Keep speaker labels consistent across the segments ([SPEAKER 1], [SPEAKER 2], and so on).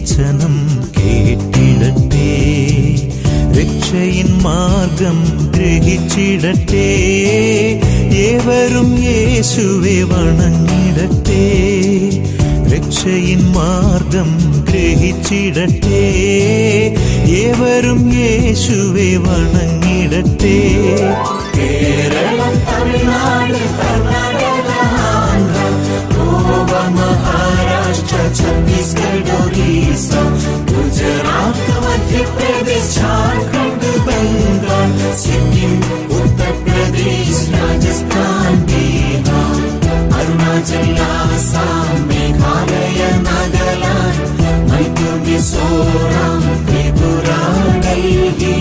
[SPEAKER 1] വചനം കേട്ടിടട്ടെ, രക്ഷയിൻ മാർഗം ഗ്രഹിച്ചിടട്ടെ. ഏവരും യേശുവെ വണങ്ങിടട്ടെ, രക്ഷയിൻ മാർഗം ഗ്രഹിച്ചിടട്ടെ. ഏവരും യേശുവെ വണങ്ങിടട്ടെ.
[SPEAKER 2] കേരളം, തമിഴ്നാട്, കർണാടക, ആന്ധ്ര, ഗോവ, മഹാരാഷ്ട്ര, ഛത്തീസ്ഗഡ്, ഒറീസ, ഗുജറാത്ത്, മധ്യപ്രദേശ്, ഝാർഖണ്ഡ്, ബംഗാൾ, സിക്കിം, ഉത്തർപ്രദേശ്, രാജസ്ഥാൻ, ബീഹാർ, അരുണാചൽ, ആസാം, മേഘാലയ, നാഗാലാൻഡ്, മണിപ്പൂർ, മിസോറാം, ത്രിപുര, ഡൽഹി,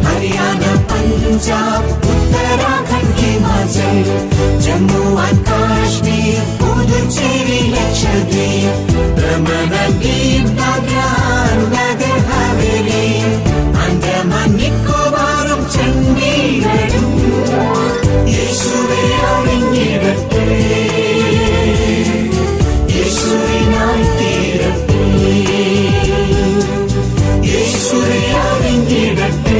[SPEAKER 2] ഹരിയാന, പഞ്ചാബ്, ഉത്തരാഖണ്ഡ്, ഹിമാചൽ, ജമ്മു ആൻഡ് കാശ്മീർ, പുതുച്ചേരി, ലക്ഷദ്വീപ്, ദമൻ ആൻഡ് ദീവ്, ദാദ്ര നഗർ ഹവേലി, ആൻഡമാൻ നിക്കോബാറും ചണ്ഡീഗഡും യേശുവെ അറിഞ്ഞിടട്ടെ, യേശുവിനായി തീരട്ടെ, യേശുവെ അറിഞ്ഞിടട്ടെ.